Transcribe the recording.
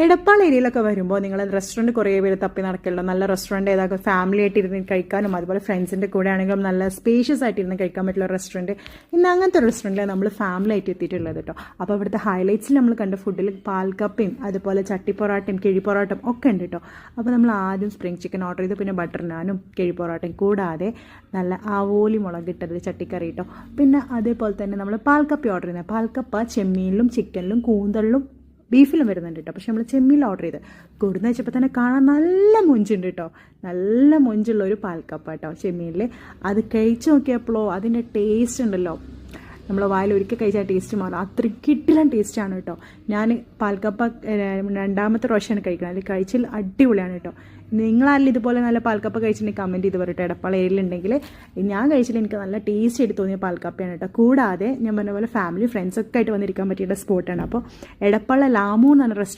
എടപ്പാൾ ഏരിയയിലൊക്കെ വരുമ്പോൾ നിങ്ങൾ റെസ്റ്റോറൻറ്റ് കുറേ പേര് തപ്പി നടക്കല്ലോ. നല്ല റെസ്റ്റോറൻറ്റ് ഏതാക്കും ഫാമിലി ആയിട്ട് ഇരുന്ന് കഴിക്കാനും അതുപോലെ ഫ്രണ്ട്സിൻ്റെ കൂടെ ആണെങ്കിലും നല്ല സ്പേഷ്യസ് ആയിട്ട് ഇരുന്ന് കഴിക്കാൻ പറ്റുള്ള റെസ്റ്റോറൻറ്റ്. ഇന്ന് അങ്ങനത്തെ ഒരു റെസ്റ്റോറൻറ്റിലാണ് നമ്മൾ ഫാമിലി ആയിട്ട് എത്തിയിട്ടുള്ളത് കേട്ടോ. അപ്പോൾ ഇവിടുത്തെ ഹൈലൈറ്റ്സിൽ നമ്മൾ കണ്ട ഫുഡിൽ പാൽക്കപ്പയും അതുപോലെ ചട്ടി പൊറോട്ടയും കിഴി പൊറോട്ടയും ഒക്കെ ഉണ്ട് കേട്ടോ. അപ്പോൾ നമ്മൾ ആദ്യം സ്പ്രിംഗ് ചിക്കൻ ഓർഡർ ചെയ്തു, പിന്നെ ബട്ടർ നാനും കിഴി പൊറോട്ടയും കൂടാതെ നല്ല ആവോലി മുളകിട്ടത് ചട്ടിക്കറി കേട്ടോ. പിന്നെ അതേപോലെ തന്നെ നമ്മൾ പാൽക്കപ്പ ഓർഡർ ചെയ്യുന്നത്. പാൽക്കപ്പ ചെമ്മീനിലും ചിക്കനിലും കൂന്തളിലും ബീഫിലും വരുന്നുണ്ട് കേട്ടോ. പക്ഷെ നമ്മൾ ചെമ്മീനിൽ ഓർഡർ ചെയ്ത് കൊടുന്ന് വെച്ചപ്പോൾ തന്നെ കാണാൻ നല്ല മൊഞ്ചുണ്ട് കേട്ടോ. നല്ല മൊഞ്ചുള്ള ഒരു പാൽക്കപ്പ കേട്ടോ ചെമ്മീനിൽ. അത് കഴിച്ച് നോക്കിയപ്പോഴോ അതിൻ്റെ ടേസ്റ്റ് ഉണ്ടല്ലോ, നമ്മൾ വായിൽ ഒരിക്കൽ കഴിച്ചാൽ ടേസ്റ്റ് മാറും. അത്രയും കിട്ടില്ല ടേസ്റ്റാണ് കേട്ടോ. ഞാൻ പാൽക്കപ്പ രണ്ടാമത്തെ പ്രാവശ്യമാണ് കഴിക്കുന്നത്. അതിൽ കഴിച്ചാൽ അടിപൊളിയാണ് കേട്ടോ. നിങ്ങളാരും ഇതുപോലെ നല്ല പാൽക്കപ്പ കഴിച്ചിട്ടുണ്ടെങ്കിൽ കമൻറ്റ് ചെയ്ത് പറയട്ടെ. എടപ്പാൾ ഏരിയയിലുണ്ടെങ്കിൽ ഞാൻ കഴിച്ചിട്ട് എനിക്ക് നല്ല ടേസ്റ്റ് ആയിട്ട് തോന്നിയ പാൽക്കപ്പയാണ് കേട്ടോ. കൂടാതെ ഞാൻ പറഞ്ഞ പോലെ ഫാമിലി ഫ്രണ്ട്സൊക്കെ ആയിട്ട് വന്നിരിക്കാൻ പറ്റിയ സ്പോട്ടാണ്. അപ്പോൾ എടപ്പാളിലെ ലാമു എന്നാണ് റെസ്റ്റോറൻറ്റ്.